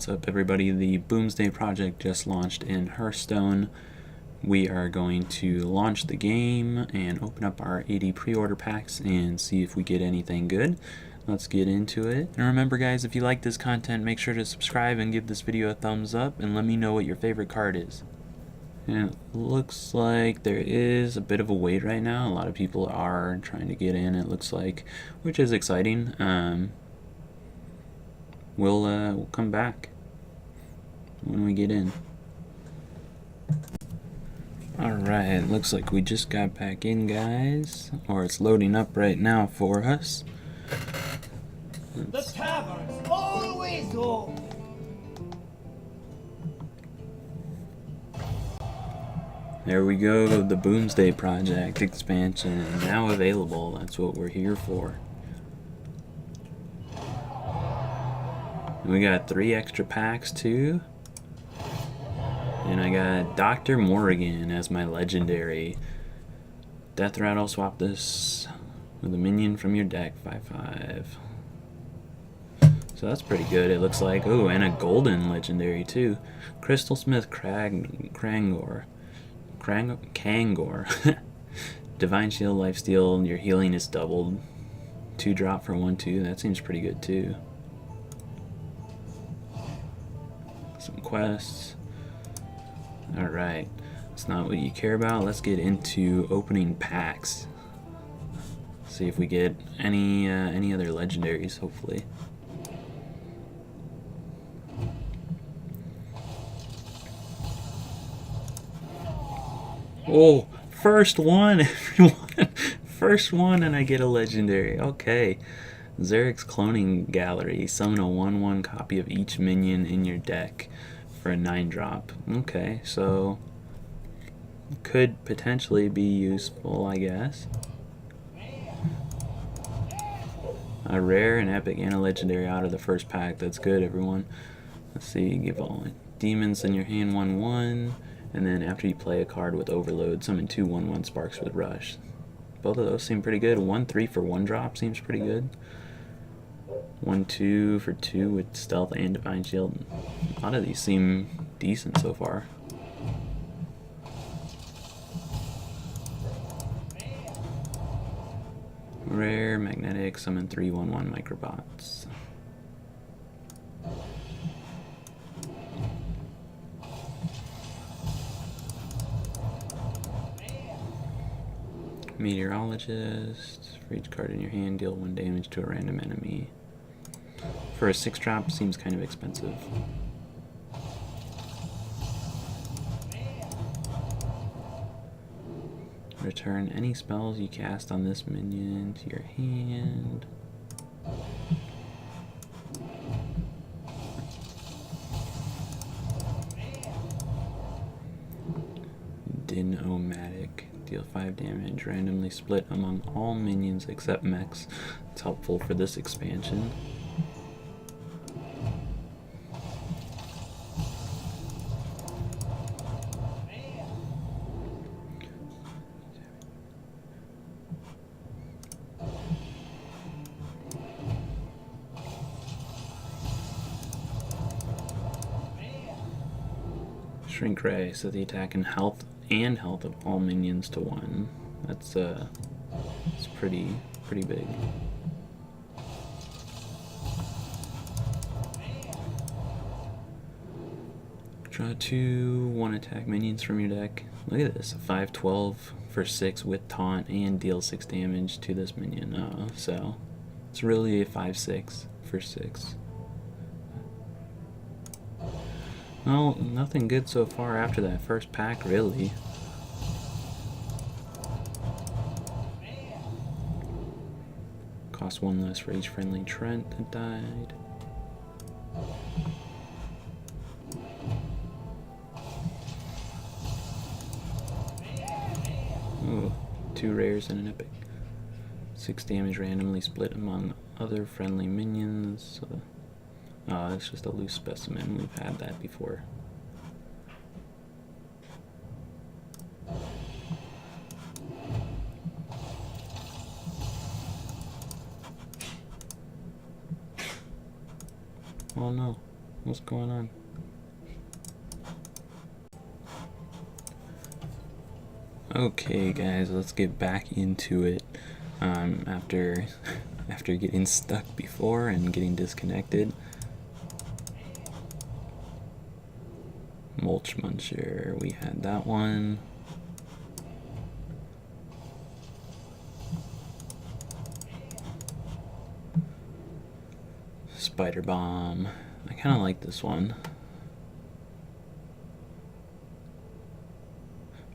What's up, everybody? The Boomsday Project just launched in Hearthstone. We are going to launch the game and open up our 80 pre-order packs and see if we get anything good. Let's get into it. And remember, guys, if you like this content, make sure to subscribe and give this video a thumbs up and let me know what your favorite card is. And it looks like there is a bit of a wait right now. A lot of people are trying to get in, it looks like, which is exciting. We'll come back when we get in. Alright, looks like we just got back in, guys. Or it's loading up right now for us. The tavern's always open. There we go, the Boomsday Project expansion now available. That's what we're here for. We got 3 extra packs too. And I got Dr. Morrigan as my legendary. Death Rattle, swap this with a minion from your deck, 5/5. So that's pretty good, it looks like. Oh, and a golden legendary too. Crystal Smith Kangor. Divine Shield, Lifesteal, your healing is doubled. 2-drop for 1/2, that seems pretty good too. Some quests. Alright, that's not what you care about. Let's get into opening packs. See if we get any other legendaries, hopefully. Oh, first one, everyone. First one and I get a legendary. Okay. Xeric's Cloning Gallery. Summon a 1/1 copy of each minion in your deck for a 9-drop. Okay, so could potentially be useful, I guess. A rare, an epic, and a legendary out of the first pack. That's good, everyone. Let's see, give all demons in your hand 1/1, and then after you play a card with Overload, summon 2 1/1 Sparks with Rush. Both of those seem pretty good. 1/3 for 1-drop seems pretty good. 1/2 for 2 with Stealth and Divine Shield. A lot of these seem decent so far. Rare, magnetic, summon 3 1/1 microbots. Meteorologist. For each card in your hand, deal 1 damage to a random enemy. For a 6-drop, seems kind of expensive. Return any spells you cast on this minion to your hand. Din-O-Matic. Deal 5 damage, randomly split among all minions except mechs. It's helpful for this expansion. Shrink Ray, so the attack and health of all minions to 1. That's it's pretty big. Draw 2 1-attack minions from your deck. Look at this, a 5/12 for 6 with taunt and deal 6 damage to this minion. So it's really a 5/6 for 6. Well, nothing good so far after that first pack, really. Cost 1 less for each friendly Trent that died. Ooh, 2 rares and an epic. 6 damage randomly split among other friendly minions. So it's just a loose specimen. We've had that before. Oh no. What's going on? Okay guys, let's get back into it. After getting stuck before and getting disconnected. Mulch Muncher, we had that one. Spider Bomb. I kind of like this one.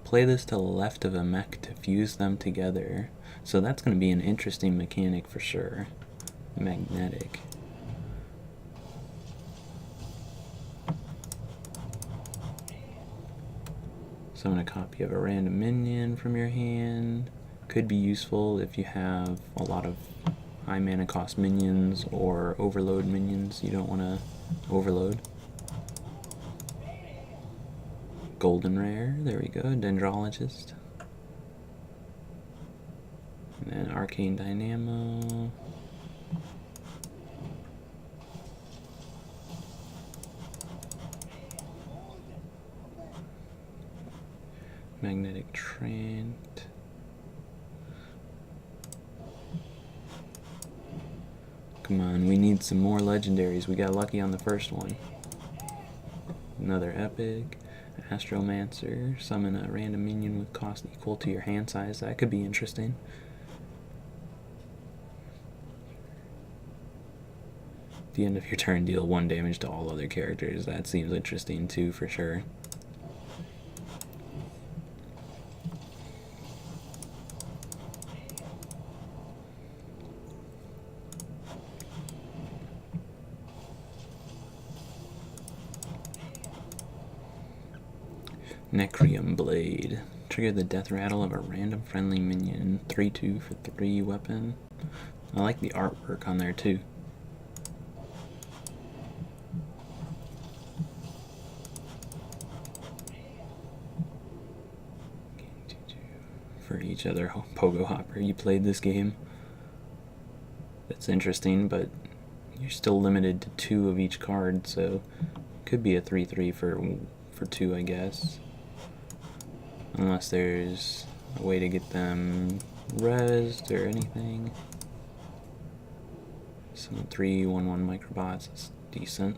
Play this to the left of a mech to fuse them together. So that's going to be an interesting mechanic for sure. Magnetic. Summon a copy of a random minion from your hand. Could be useful if you have a lot of high mana cost minions or overload minions you don't want to overload. Golden Rare, there we go, Dendrologist. And then Arcane Dynamo. Magnetic Trant. Come on, we need some more legendaries. We got lucky on the first one. Another epic. Astromancer. Summon a random minion with cost equal to your hand size. That could be interesting. At the end of your turn, deal 1 damage to all other characters. That seems interesting too, for sure. Necrium Blade. Trigger the death rattle of a random friendly minion. 3/2 for 3 weapon. I like the artwork on there too. For each other Pogo Hopper. You played this game. That's interesting, but you're still limited to 2 of each card, so could be a 3/3 for 2, I guess. Unless there's a way to get them rezzed or anything. Some 3/1/1 microbots is decent.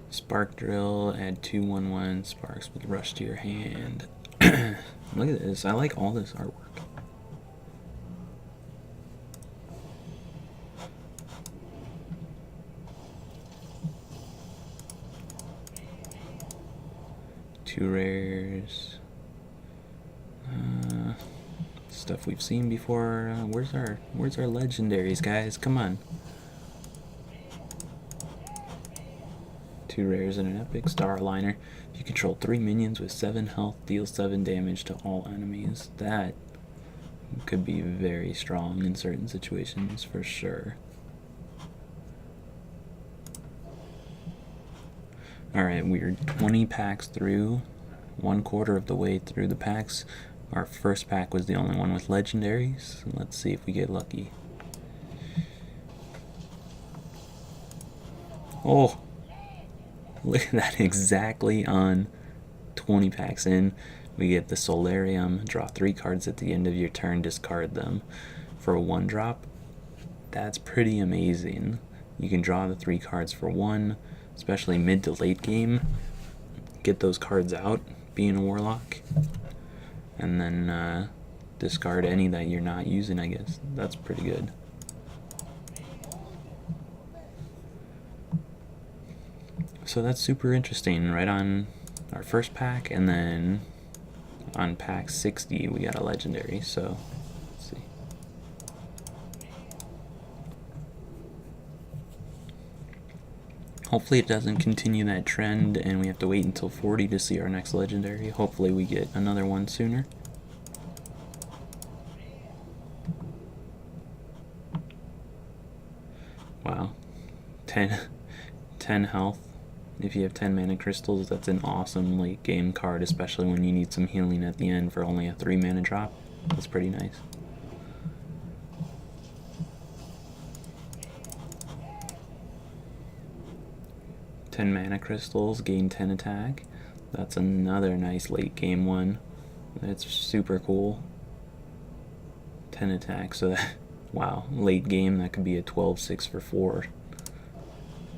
Spark Drill, add 2/1/1 sparks with rush to your hand. Look at this, I like all this artwork. Two rares. Stuff we've seen before. Where's our legendaries, guys? Come on. 2 rares and an epic. Star Aligner. You control 3 minions with 7 health, deal 7 damage to all enemies. That could be very strong in certain situations for sure. Alright, we're 20 packs through, 1/4 of the way through the packs. Our first pack was the only one with legendaries. Let's see if we get lucky. Oh! Look at that, exactly on 20 packs in. We get the Solarium, draw 3 cards at the end of your turn, discard them. For a 1-drop, that's pretty amazing. You can draw the 3 cards for 1, especially mid to late game. Get those cards out, being a Warlock, and then discard any that you're not using, I guess. That's pretty good. So that's super interesting. Right on our first pack, and then on pack 60 we got a legendary. So let's see. Hopefully it doesn't continue that trend and we have to wait until 40 to see our next legendary. Hopefully we get another one sooner. Wow. 10 health. If you have 10 mana crystals, that's an awesome late game card, especially when you need some healing at the end for only a 3 mana drop. That's pretty nice. 10 mana crystals, gain 10 attack. That's another nice late game one. It's super cool. 10 attack, so that, wow, late game that could be a 12-6 for 4.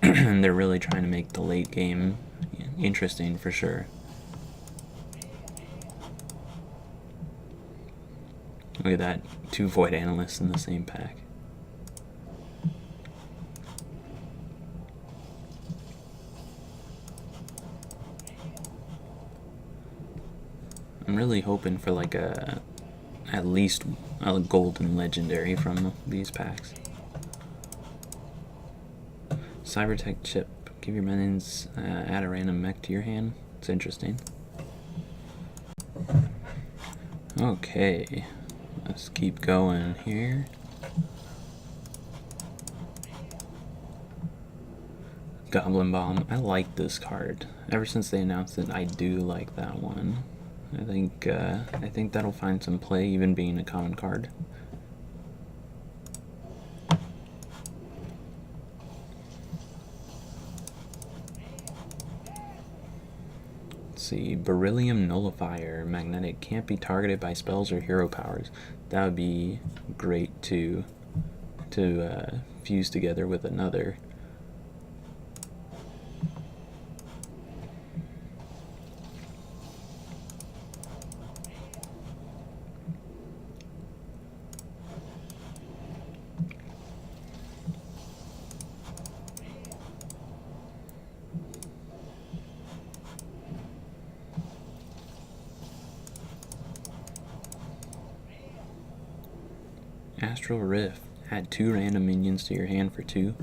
And they're really trying to make the late game interesting for sure. Look at that, 2 Void Analysts in the same pack. I'm really hoping for like at least a golden legendary from these packs. Cybertech chip. Give your minions add a random mech to your hand. It's interesting. Okay, let's keep going here. Goblin Bomb. I like this card. Ever since they announced it, I do like that one. I think that'll find some play, even being a common card. Let's see, Beryllium Nullifier. Magnetic. Can't be targeted by spells or hero powers. That would be great to fuse together with another. Astral Rift. Add 2 random minions to your hand for 2.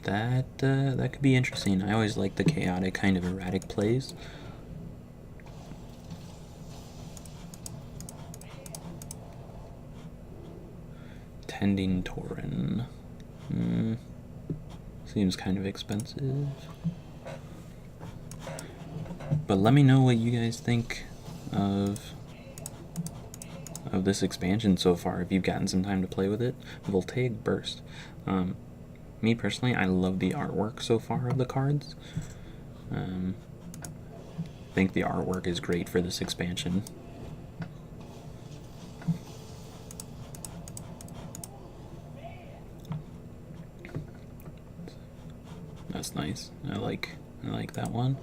That could be interesting. I always like the chaotic, kind of erratic plays. Tending Tauren. Seems kind of expensive. But let me know what you guys think of this expansion so far, if you've gotten some time to play with it. Voltaic Burst. Me personally, I love the artwork so far of the cards. I think the artwork is great for this expansion. That's nice. I like that one.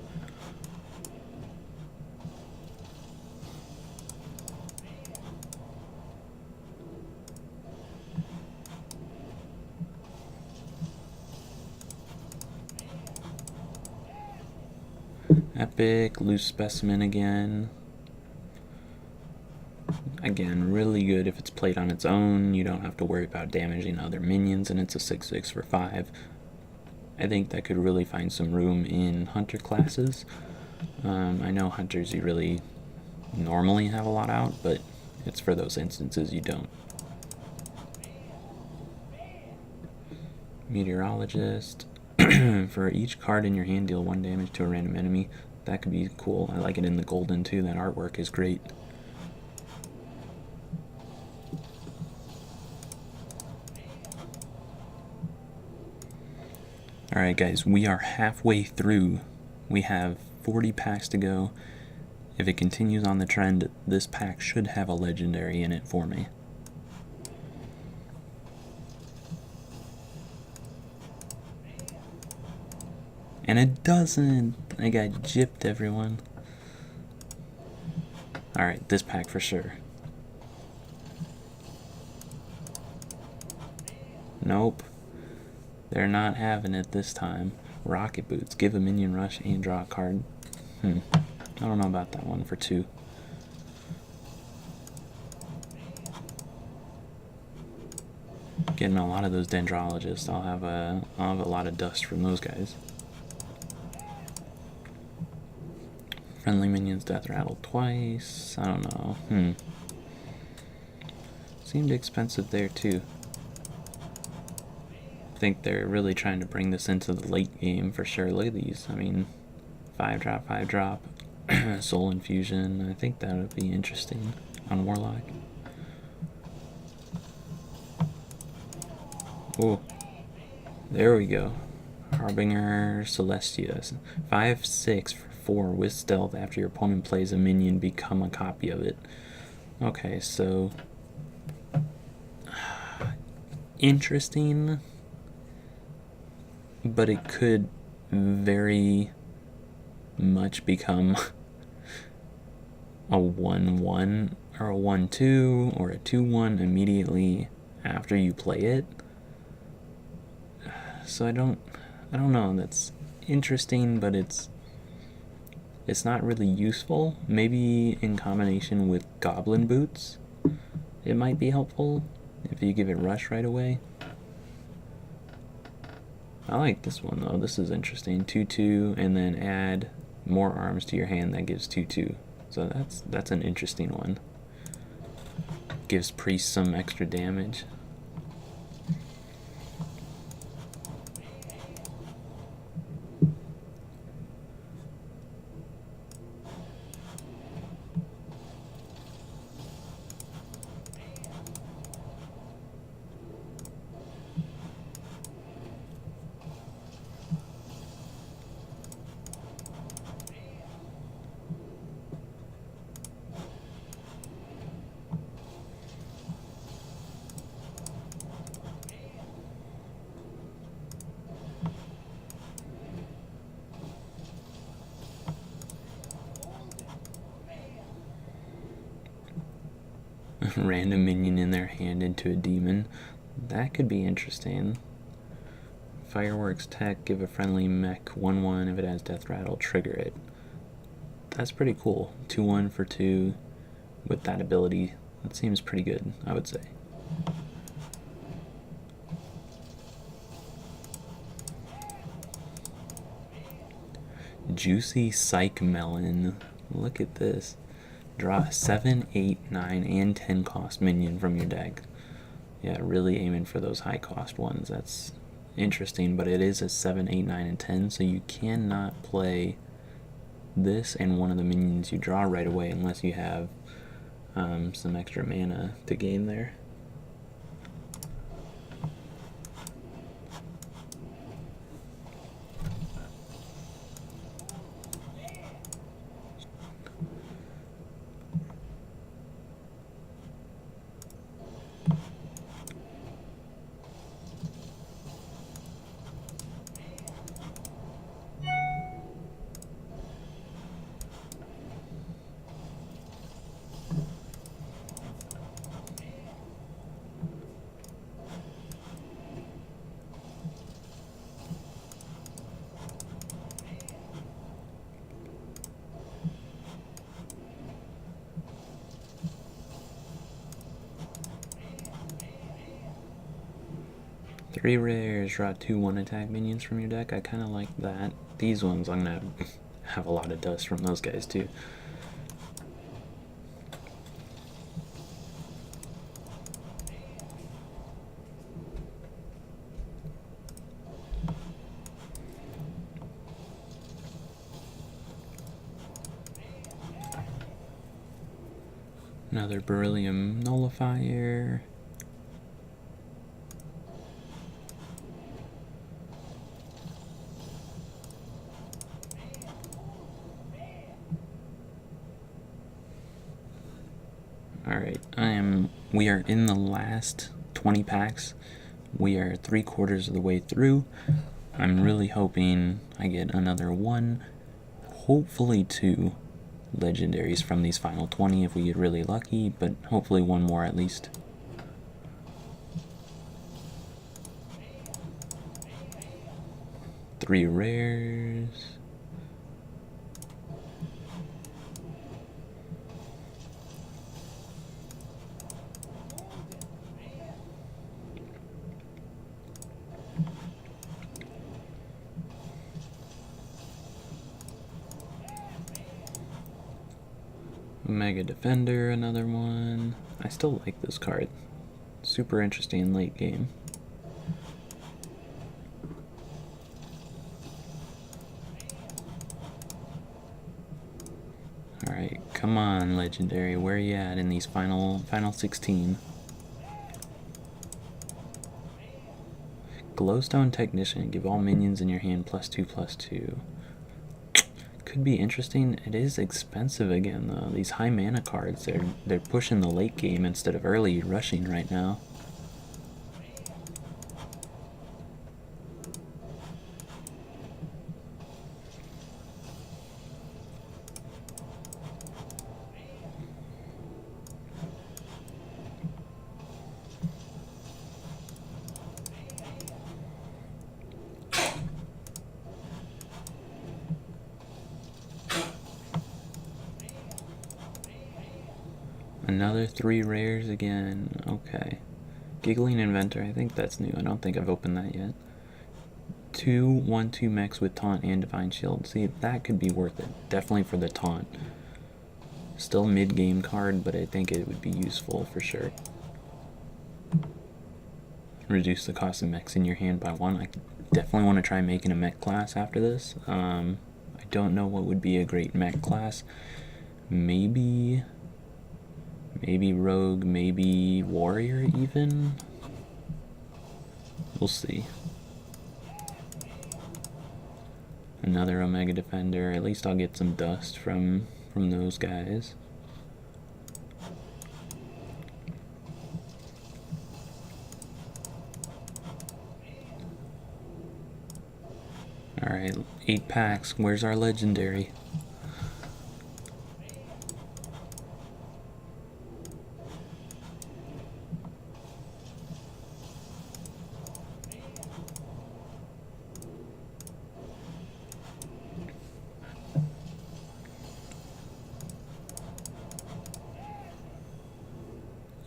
Epic, Loose Specimen again. Again, really good if it's played on its own. You don't have to worry about damaging other minions, and it's a 6/6 for 5. I think that could really find some room in hunter classes. I know hunters you really normally have a lot out, but it's for those instances you don't. Meteorologist. For each card in your hand, deal 1 damage to a random enemy. That could be cool. I like it in the golden too. That artwork is great. Alright guys, we are halfway through. We have 40 packs to go. If it continues on the trend, this pack should have a legendary in it for me. And it doesn't. I got gypped, everyone. Alright, this pack for sure. Nope. They're not having it this time. Rocket Boots. Give a minion rush and draw a card. I don't know about that one for 2. Getting a lot of those Dendrologists. I'll have a lot of dust from those guys. Friendly minions death rattle twice. I don't know. Seemed expensive there too. I think they're really trying to bring this into the late game for sure. Look at these. I mean, 5-drop, 5-drop, Soul Infusion. I think that would be interesting on Warlock. Oh, there we go. Harbinger Celestia. 5/6 for 4 with stealth. After your opponent plays a minion, become a copy of it. Okay, so interesting, but it could very much become a 1/1 or a 1/2 or a 2/1 immediately after you play it. So I don't know. That's interesting, but it's not really useful. Maybe in combination with Goblin Boots, it might be helpful if you give it rush right away. I like this one though. This is interesting. 2/2, and then add more arms to your hand. That gives 2/2. So that's an interesting one. Gives priests some extra damage. Random minion in their hand into a demon. That could be interesting. Fireworks tech, give a friendly mech 1/1. If it has death rattle, trigger it. That's pretty cool. 2/1 for 2 with that ability. That seems pretty good, I would say. Juicy Psych Melon. Look at this. Draw a 7, 8, 9, and 10 cost minion from your deck. Yeah, really aiming for those high cost ones. That's interesting, but it is a 7, 8, 9, and 10, so you cannot play this and one of the minions you draw right away unless you have some extra mana to gain there. Three rares, draw 2 1-attack minions from your deck. I kind of like that. These ones, I'm going to have a lot of dust from those guys too. Another Beryllium Nullifier. Alright, we are in the last 20 packs. We are 3/4 of the way through. I'm really hoping I get another 1, hopefully 2 legendaries from these final 20 if we get really lucky, but hopefully 1 more at least. Three rares. Mega Defender, another one. I still like this card. Super interesting late game. Alright, come on, Legendary. Where are you at in these final 16? Glowstone Technician. Give all minions in your hand +2/+2. Could be interesting. It is expensive again though. These high mana cards, they're pushing the late game instead of early rushing right now. Another 3 rares again. Okay. Giggling Inventor, I think that's new. I don't think I've opened that yet. 2 1/2 mechs with taunt and divine shield. See, that could be worth it. Definitely for the taunt. Still mid-game card, but I think it would be useful for sure. Reduce the cost of mechs in your hand by 1. I definitely want to try making a mech class after this. I don't know what would be a great mech class. Maybe rogue, maybe warrior even. We'll see. Another Omega Defender. At least I'll get some dust from those guys. Alright, 8 packs. Where's our legendary?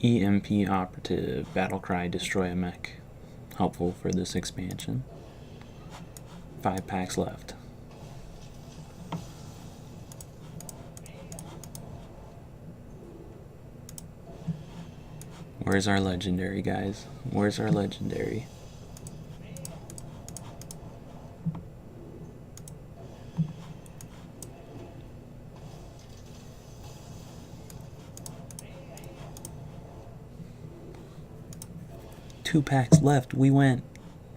EMP Operative, Battlecry, Destroy a Mech. Helpful for this expansion. 5 packs left. Where's our legendary, guys? Where's our legendary? Two packs left. We went,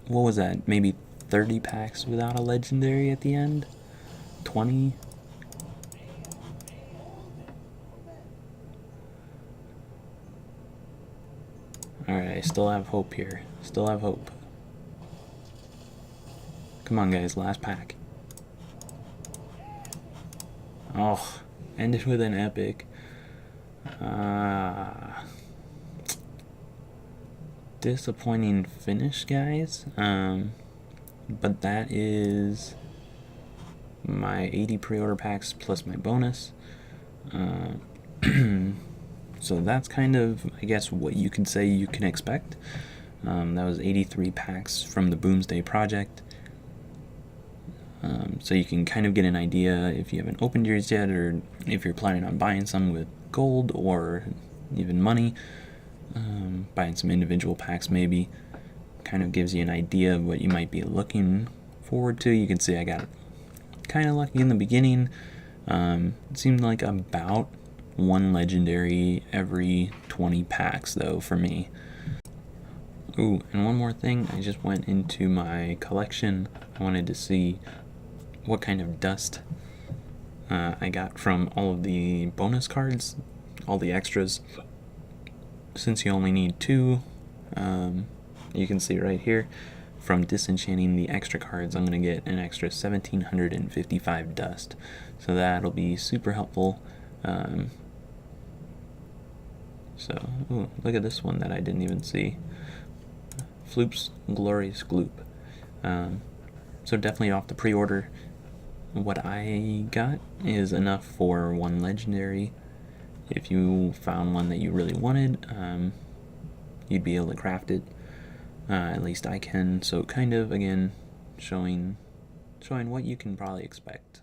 what was that? Maybe 30 packs without a legendary at the end? 20? Alright, I still have hope here. Still have hope. Come on, guys, last pack. Oh, ended with an epic. Disappointing finish, guys. But that is my 80 pre-order packs plus my bonus. So that's kind of, I guess, what you can say you can expect. That was 83 packs from the Boomsday Project. So you can kind of get an idea if you haven't opened yours yet, or if you're planning on buying some with gold or even money. Buying some individual packs maybe kind of gives you an idea of what you might be looking forward to. You can see I got kind of lucky in the beginning. It seemed like about 1 legendary every 20 packs though for me. Ooh, and one more thing, I just went into my collection. I wanted to see what kind of dust I got from all of the bonus cards, all the extras. Since you only need 2, you can see right here, from disenchanting the extra cards, I'm going to get an extra 1,755 dust. So that'll be super helpful. Ooh, look at this one that I didn't even see. Floop's Glorious Gloop. So definitely off the pre-order. What I got is enough for 1 legendary. If you found one that you really wanted, you'd be able to craft it. At least I can. So kind of, again, showing what you can probably expect.